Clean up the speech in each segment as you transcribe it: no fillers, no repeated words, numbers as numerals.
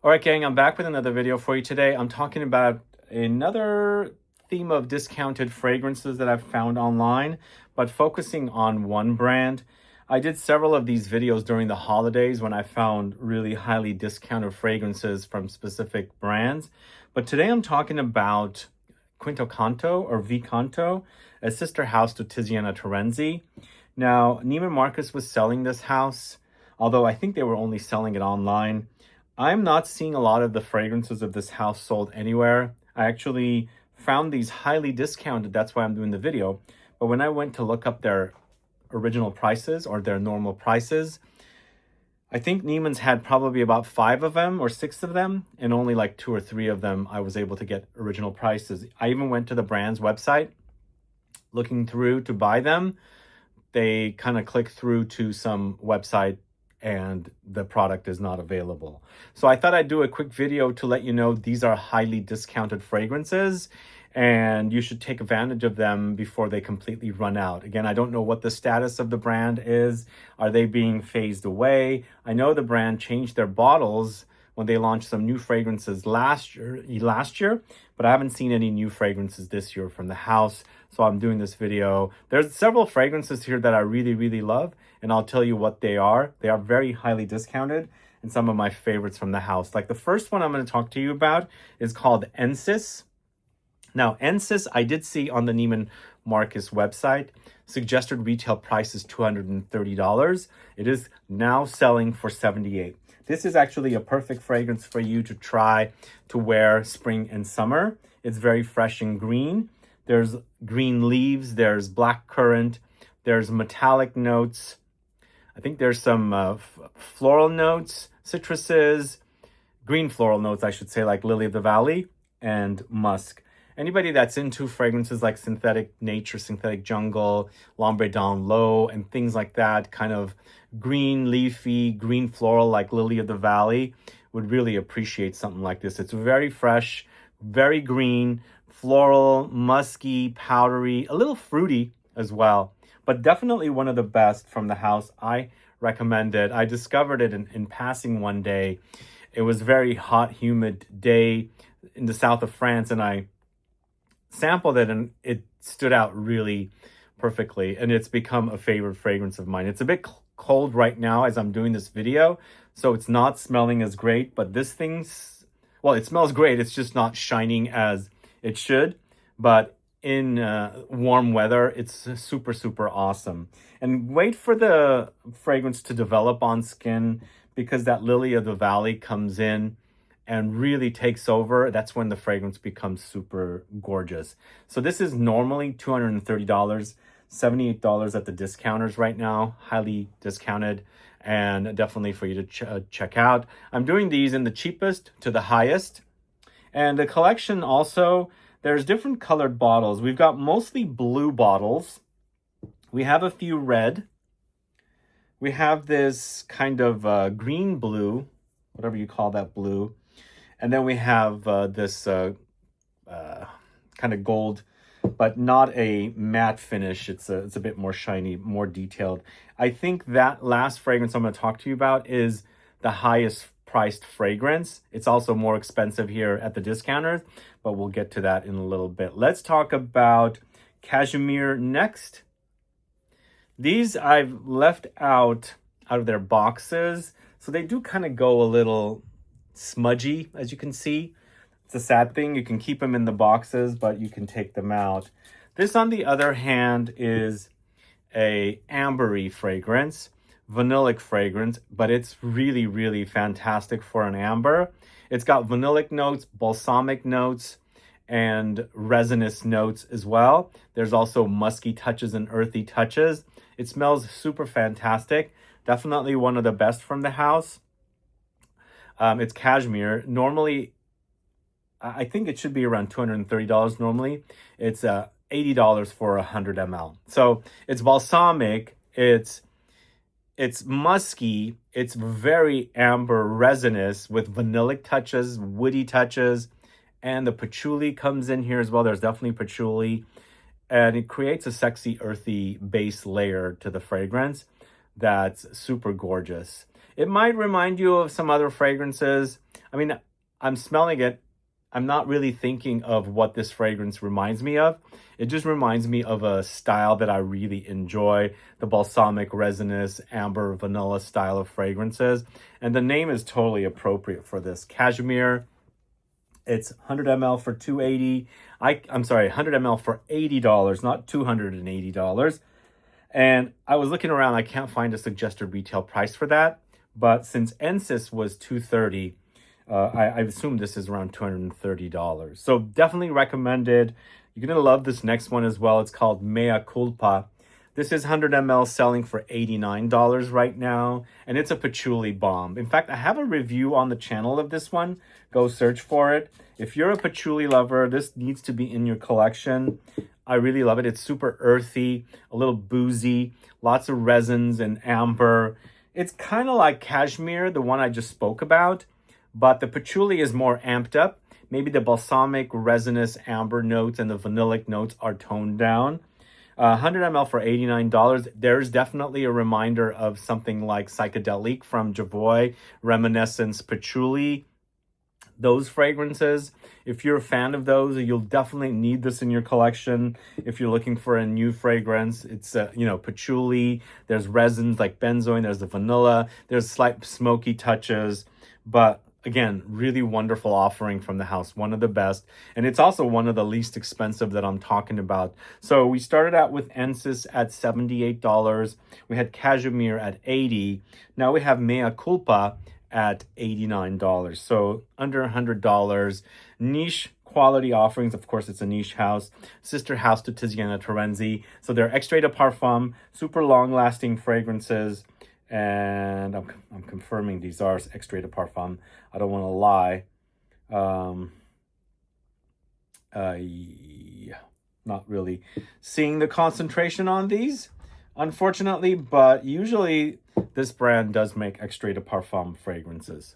All right, gang, I'm back with another video for you today. I'm talking about another theme of discounted fragrances that I've found online, but focusing on one brand. I did several of these videos during the holidays when I found really highly discounted fragrances from specific brands. But today I'm talking about Quinto Canto or V Canto, a sister house to Tiziana Terenzi. Now, Neiman Marcus was selling this house, although I think they were only selling it online. I'm not seeing a lot of the fragrances of this house sold anywhere. I actually found these highly discounted. That's why I'm doing the video. But when I went to look up their original prices or their normal prices, I think Neiman's had probably about 5 of them or 6 of them, and only like 2 or 3 of them I was able to get original prices. I even went to the brand's website looking through to buy them. They kind of click through to some website and the product is not available. So I thought I'd do a quick video to let you know these are highly discounted fragrances and you should take advantage of them before they completely run out. Again, I don't know what the status of the brand is. Are they being phased away? I know the brand changed their bottles when they launched some new fragrances last year, but I haven't seen any new fragrances this year from the house. So I'm doing this video. There's several fragrances here that I really love, and I'll tell you what they are. They are very highly discounted and some of my favorites from the house. Like the first one I'm going to talk to you about is called Ensis. Now, Ensis, I did see on the Neiman Marcus website, suggested retail price is $230. It is now selling for $78. This is actually a perfect fragrance for you to try to wear spring and summer. It's very fresh and green. There's green leaves, there's black currant, there's metallic notes. I think there's some floral notes, citruses, green floral notes, I should say, like Lily of the Valley and musk. Anybody that's into fragrances like Synthetic Nature, Synthetic Jungle, L'Ombre Down Low, and things like that, kind of green, leafy, green floral like Lily of the Valley, would really appreciate something like this. It's very fresh, very green, floral, musky, powdery, a little fruity as well, but definitely one of the best from the house. I recommend it. I discovered it in passing one day. It was a very hot, humid day in the south of France, and I sampled it and it stood out really perfectly, and it's become a favorite fragrance of mine. It's a bit cold right now as I'm doing this video, so it's not smelling as great, but this thing's, well, it smells great. It's just not shining as it should, but in warm weather, it's super awesome. And wait for the fragrance to develop on skin, because that Lily of the Valley comes in and really takes over. That's when the fragrance becomes super gorgeous. So this is normally $230, $78 at the discounters right now, highly discounted, and definitely for you to check out. I'm doing these in the cheapest to the highest. And the collection also, there's different colored bottles. We've got mostly blue bottles. We have a few red. We have this kind of green blue, whatever you call that blue. And then we have this kind of gold, but not a matte finish. It's a bit more shiny, more detailed. I think that last fragrance I'm going to talk to you about is the highest priced fragrance. It's also more expensive here at the discounters, but we'll get to that in a little bit. Let's talk about Cashmere next. These I've left out of their boxes, so they do kind of go a little smudgy, as you can see. It's a sad thing. You can keep them in the boxes, but you can take them out. This, on the other hand, is a ambery fragrance, vanillic fragrance, but it's really fantastic for an amber. It's got vanillic notes, balsamic notes, and resinous notes as well. There's also musky touches and earthy touches. It smells super fantastic. Definitely one of the best from the house. It's Cashmere. Normally, I think it should be around $230 normally. It's $80 for 100 ml. So it's balsamic, it's musky, it's very amber resinous with vanillic touches, woody touches, and the patchouli comes in here as well. There's definitely patchouli, and it creates a sexy earthy base layer to the fragrance that's super gorgeous. It might remind you of some other fragrances. I mean, I'm smelling it. I'm not really thinking of what this fragrance reminds me of. It just reminds me of a style that I really enjoy, the balsamic, resinous, amber, vanilla style of fragrances. And the name is totally appropriate for this. Cashmere. It's 100 ml for $280. I'm sorry, 100 ml for $80, not $280. And I was looking around, I can't find a suggested retail price for that. But since Ensis was $230, I assume this is around $230. So definitely recommended. You're going to love this next one as well. It's called Mea Culpa. This is 100 ml selling for $89 right now. And it's a patchouli balm. In fact, I have a review on the channel of this one. Go search for it. If you're a patchouli lover, this needs to be in your collection. I really love it. It's super earthy, a little boozy, lots of resins and amber. It's kind of like Cashmere, the one I just spoke about. But the patchouli is more amped up. Maybe the balsamic, resinous, amber notes and the vanillic notes are toned down. 100 ml for $89. There's definitely a reminder of something like Psychedelic from Javoy, Reminiscence, Patchouli. Those fragrances, if you're a fan of those, you'll definitely need this in your collection. If you're looking for a new fragrance, it's patchouli. There's resins like benzoin. There's the vanilla. There's slight smoky touches, but again, really wonderful offering from the house. One of the best. And it's also one of the least expensive that I'm talking about. So we started out with Ensis at $78. We had Cashmere at $80. Now we have Mea Culpa at $89. So under $100. Niche quality offerings. Of course, it's a niche house. Sister house to Tiziana Terenzi. So they're extrait de parfum, super long-lasting fragrances. And I'm confirming these are extrait de parfum. I don't want to lie. Yeah, not really seeing the concentration on these, unfortunately, but usually this brand does make extrait de parfum fragrances.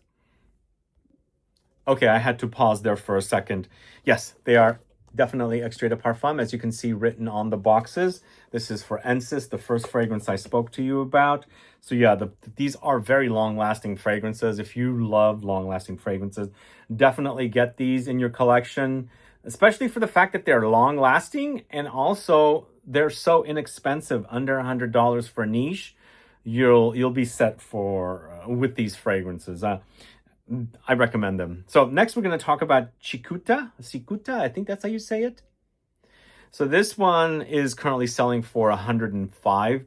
Okay, I had to pause there for a second. Yes, they are definitely extrait de parfum, as you can see written on the boxes. This is for Ensis, the first fragrance I spoke to you about. So yeah, these are very long-lasting fragrances. If you love long-lasting fragrances, definitely get these in your collection, especially for the fact that they're long-lasting and also they're so inexpensive, under $100 for niche. You'll be set for with these fragrances. I recommend them. So next we're going to talk about Cicuta, I think that's how you say it. So this one is currently selling for $105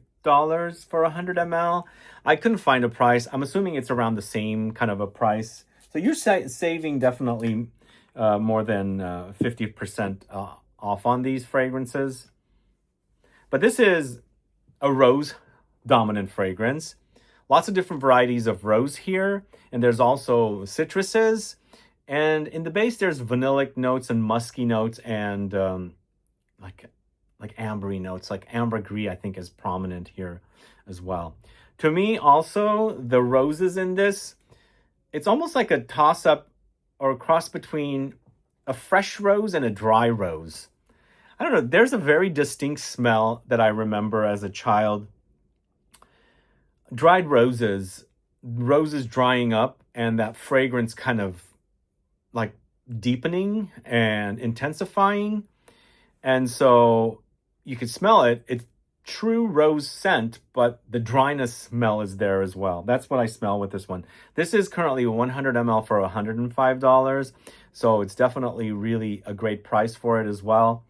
for 100 ml. I couldn't find a price. I'm assuming it's around the same kind of a price. So you're saving definitely more than 50% off on these fragrances. But this is a rose dominant fragrance. Lots of different varieties of rose here. And there's also citruses. And in the base, there's vanillic notes and musky notes and like ambery notes. Like ambergris, I think, is prominent here as well. To me, also, the roses in this, it's almost like a toss-up or a cross between a fresh rose and a dry rose. I don't know. There's a very distinct smell that I remember as a child. Dried roses drying up, and that fragrance kind of like deepening and intensifying. And so you can smell it. It's true rose scent, but the dryness smell is there as well. That's what I smell with this one. This is currently 100 ml for $105. So it's definitely really a great price for it as well.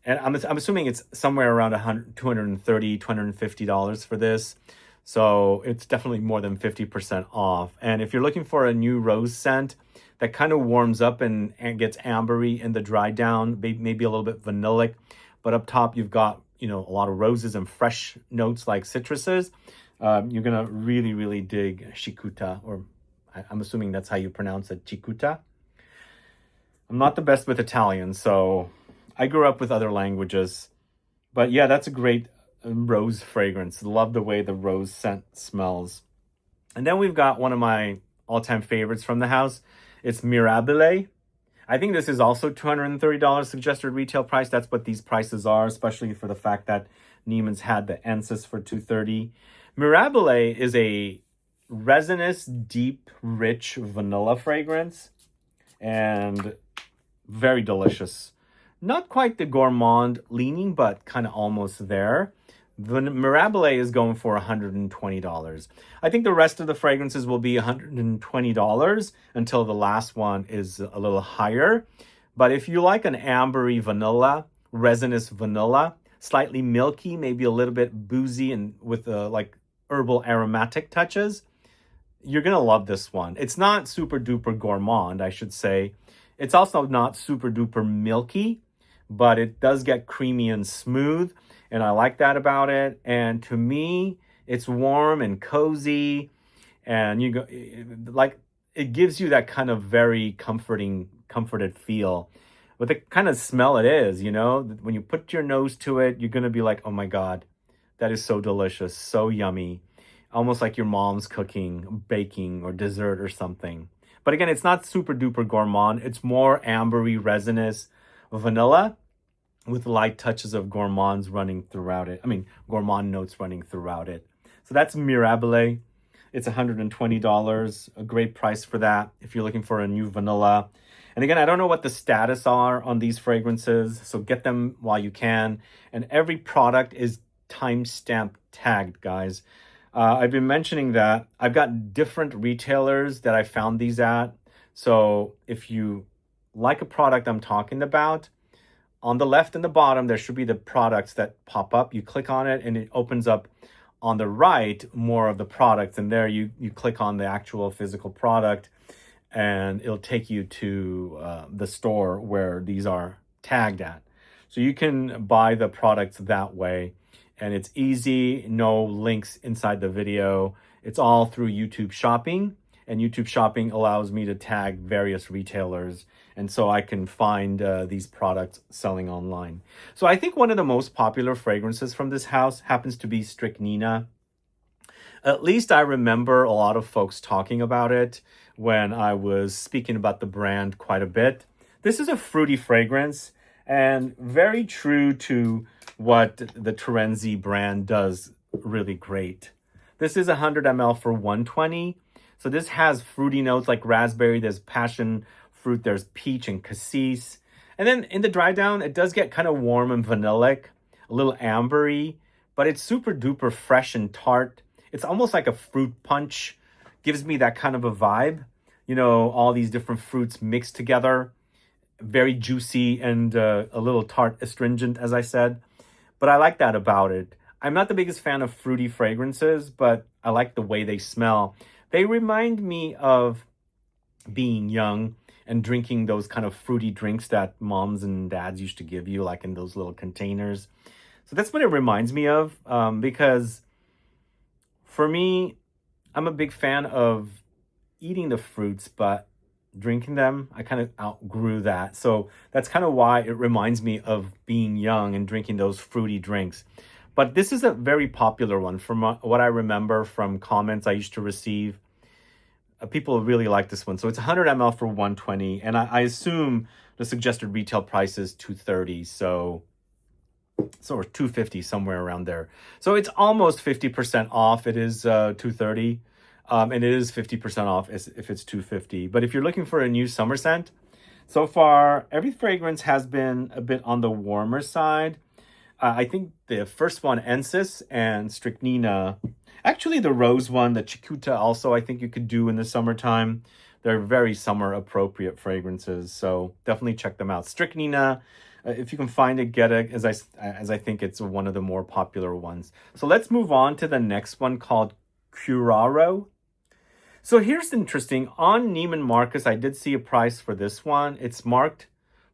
And I'm assuming it's somewhere around $230, $250 for this. So it's definitely more than 50% off. And if you're looking for a new rose scent that kind of warms up and gets ambery in the dry down, maybe a little bit vanillic, but up top you've got, a lot of roses and fresh notes like citruses, you're going to really, really dig Cicuta, or I'm assuming that's how you pronounce it, Cicuta. I'm not the best with Italian, so I grew up with other languages. But yeah, that's a great rose fragrance. Love the way the rose scent smells. And then we've got one of my all-time favorites from the house. It's Mirabile. I think this is also $230 suggested retail price. That's what these prices are, especially for the fact that Neiman's had the Ensis for $230. Mirabile is a resinous, deep, rich vanilla fragrance, and very delicious. Not quite the gourmand leaning, but kind of almost there. The Mirabile is going for $120. I think the rest of the fragrances will be $120 until the last one is a little higher. But if you like an ambery vanilla, resinous vanilla, slightly milky, maybe a little bit boozy and with like herbal aromatic touches, you're going to love this one. It's not super duper gourmand, I should say. It's also not super duper milky, but it does get creamy and smooth. And I like that about it. And to me, it's warm and cozy. And you go, like, it gives you that kind of very comforted feel. With the kind of smell it is, you know, when you put your nose to it, you're going to be like, oh my God, that is so delicious, so yummy. Almost like your mom's cooking, baking, or dessert or something. But again, it's not super duper gourmand. It's more ambery, resinous vanilla with light touches of gourmands running throughout it. I mean, gourmand notes running throughout it. So that's Mirabile. It's $120, a great price for that if you're looking for a new vanilla. And again, I don't know what the status are on these fragrances, so get them while you can. And every product is timestamp tagged, guys. I've been mentioning that. I've got different retailers that I found these at. So if you like a product I'm talking about, on the left and the bottom, there should be the products that pop up. You click on it and it opens up on the right more of the products. And there you click on the actual physical product and it'll take you to the store where these are tagged at. So you can buy the products that way. And it's easy, no links inside the video. It's all through YouTube Shopping. And YouTube Shopping allows me to tag various retailers. And so I can find these products selling online. So I think one of the most popular fragrances from this house happens to be Strychnina. At least I remember a lot of folks talking about it when I was speaking about the brand quite a bit. This is a fruity fragrance and very true to what the Terenzi brand does really great. This is 100 ml for $120. So this has fruity notes like raspberry, there's passion fruit, there's peach and cassis. And then in the dry down, it does get kind of warm and vanillic, a little ambery, but it's super duper fresh and tart. It's almost like a fruit punch. Gives me that kind of a vibe. You know, all these different fruits mixed together. Very juicy and a little tart astringent, as I said. But I like that about it. I'm not the biggest fan of fruity fragrances, but I like the way they smell. They remind me of being young and drinking those kind of fruity drinks that moms and dads used to give you, like in those little containers. So that's what it reminds me of, because for me, I'm a big fan of eating the fruits, but drinking them, I kind of outgrew that. So that's kind of why it reminds me of being young and drinking those fruity drinks. But this is a very popular one from what I remember from comments I used to receive. People really like this one. So it's 100 ml for $120. And I assume the suggested retail price is $230. So or $250, somewhere around there. So it's almost 50% off. It is $230. And it is 50% off if it's $250. But if you're looking for a new summer scent, so far, every fragrance has been a bit on the warmer side. I think the first one, Ensis and Strychnina, actually the rose one, the Cicuta also, I think you could do in the summertime. They're very summer appropriate fragrances. So definitely check them out. Strychnina, if you can find it, get it, as I think it's one of the more popular ones. So let's move on to the next one called Curaro. So here's interesting. On Neiman Marcus, I did see a price for this one. It's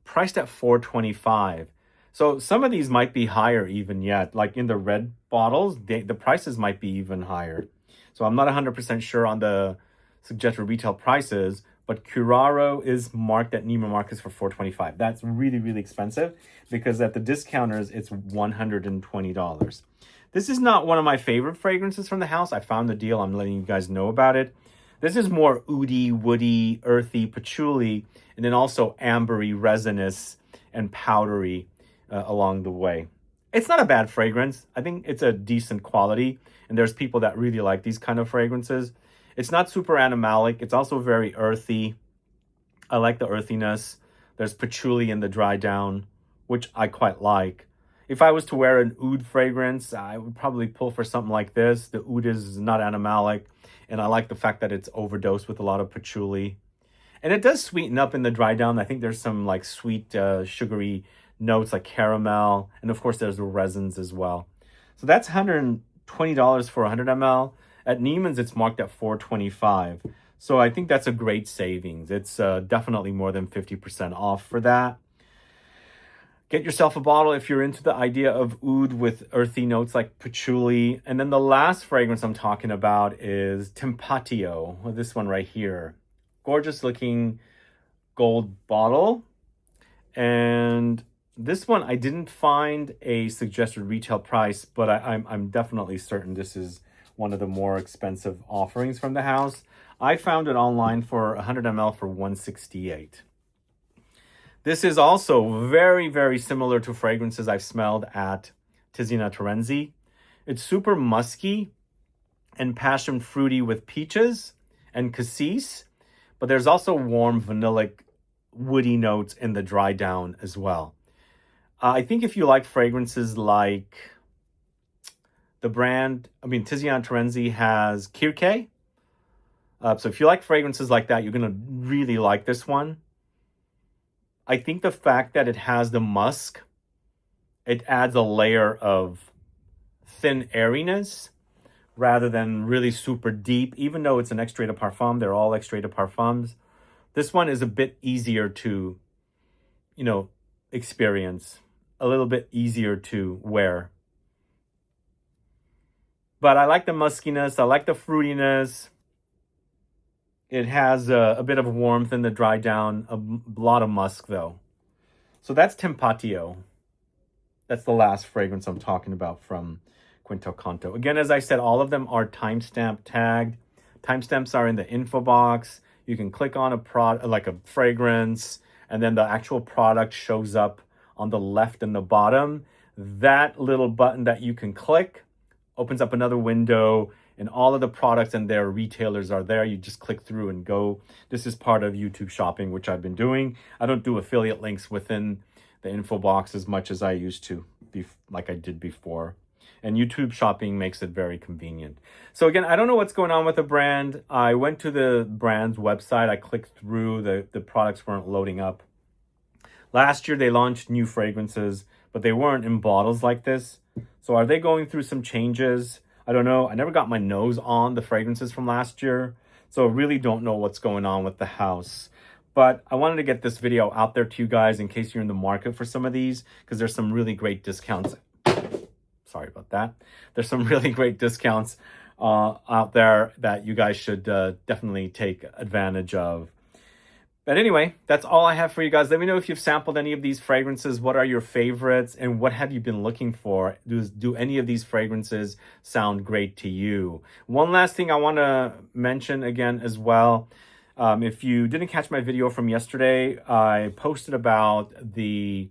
priced at $425. So some of these might be higher even yet. Like in the red bottles, the prices might be even higher. So I'm not 100% sure on the suggested retail prices, but Curaro is marked at Neiman Marcus for $425. That's really, really expensive because at the discounters, it's $120. This is not one of my favorite fragrances from the house. I found the deal. I'm letting you guys know about it. This is more oody, woody, earthy, patchouli, and then also ambery, resinous, and powdery along the way. It's not a bad fragrance. I think it's a decent quality, and there's people that really like these kind of fragrances. It's not super animalic. It's also very earthy. I like the earthiness. There's patchouli in the dry down, which I quite like. If I was to wear an oud fragrance, I would probably pull for something like this. The oud is not animalic, and I like the fact that it's overdosed with a lot of patchouli. And it does sweeten up in the dry down. I think there's some like sweet, sugary notes like caramel. And of course, there's the resins as well. So that's $120 for 100 ml. At Neiman's, it's marked at $425. So I think that's a great savings. It's definitely more than 50% off for that. Get yourself a bottle if you're into the idea of oud with earthy notes like patchouli. And then the last fragrance I'm talking about is Temptatio, this one right here. Gorgeous looking gold bottle. And this one, I didn't find a suggested retail price, but I'm definitely certain this is one of the more expensive offerings from the house. I found it online for 100 ml for $168. This is also very, very similar to fragrances I've smelled at Tiziana Terenzi. It's super musky and passion fruity with peaches and cassis, but there's also warm vanillic woody notes in the dry down as well. I think if you like fragrances like the brand, Tiziana Terenzi has Kirke. So if you like fragrances like that, you're going to really like this one. I think the fact that it has the musk, it adds a layer of thin airiness rather than really super deep. Even though it's an extrait de parfum, they're all extrait de parfums. This one is a bit easier to, experience, a little bit easier to wear. But I like the muskiness. I like the fruitiness. It has a bit of warmth in the dry down, a lot of musk though. So that's Temptatio. That's the last fragrance I'm talking about from Quinto Canto. Again, as I said, all of them are timestamp tagged. Timestamps are in the info box. You can click on a fragrance, and then the actual product shows up on the left and the bottom. That little button that you can click opens up another window, and all of the products and their retailers are there. You just click through and go. This is part of YouTube shopping, which I've been doing. I don't do affiliate links within the info box as much as I used to, like I did before. And YouTube shopping makes it very convenient. So again, I don't know what's going on with the brand. I went to the brand's website. I clicked through. The products weren't loading up. Last year, they launched new fragrances, but they weren't in bottles like this. So are they going through some changes? I don't know. I never got my nose on the fragrances from last year, so I really don't know what's going on with the house. But I wanted to get this video out there to you guys in case you're in the market for some of these, because there's some really great discounts. Sorry about that. There's some really great discounts out there that you guys should definitely take advantage of. But anyway, that's all I have for you guys. Let me know if you've sampled any of these fragrances. What are your favorites and what have you been looking for? Do any of these fragrances sound great to you? One last thing I want to mention again as well. If you didn't catch my video from yesterday, I posted about the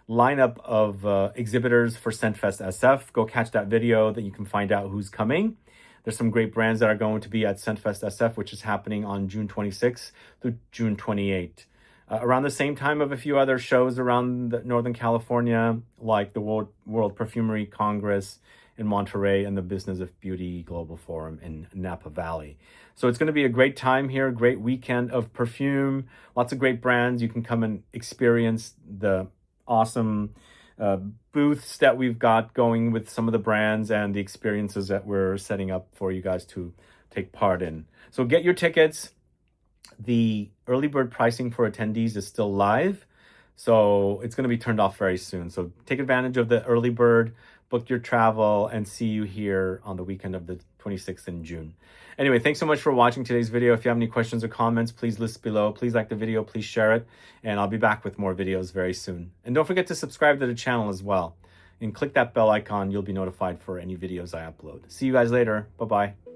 lineup of exhibitors for ScentFest SF. Go catch that video that you can find out who's coming. There's some great brands that are going to be at ScentFest SF, which is happening on June 26th through June 28th. Around the same time of a few other shows around Northern California, like the World Perfumery Congress in Monterey and the Business of Beauty Global Forum in Napa Valley. So it's going to be a great time here, great weekend of perfume, lots of great brands. You can come and experience the awesome booths that we've got going with some of the brands and the experiences that we're setting up for you guys to take part in. So get your tickets. The early bird pricing for attendees is still live, so it's going to be turned off very soon. So take advantage of the early bird, book your travel, and see you here on the weekend of the 26th in June. Anyway, thanks so much for watching today's video. If you have any questions or comments, please list below. Please like the video, please share it, and I'll be back with more videos very soon. And don't forget to subscribe to the channel as well. And click that bell icon, you'll be notified for any videos I upload. See you guys later. Bye-bye.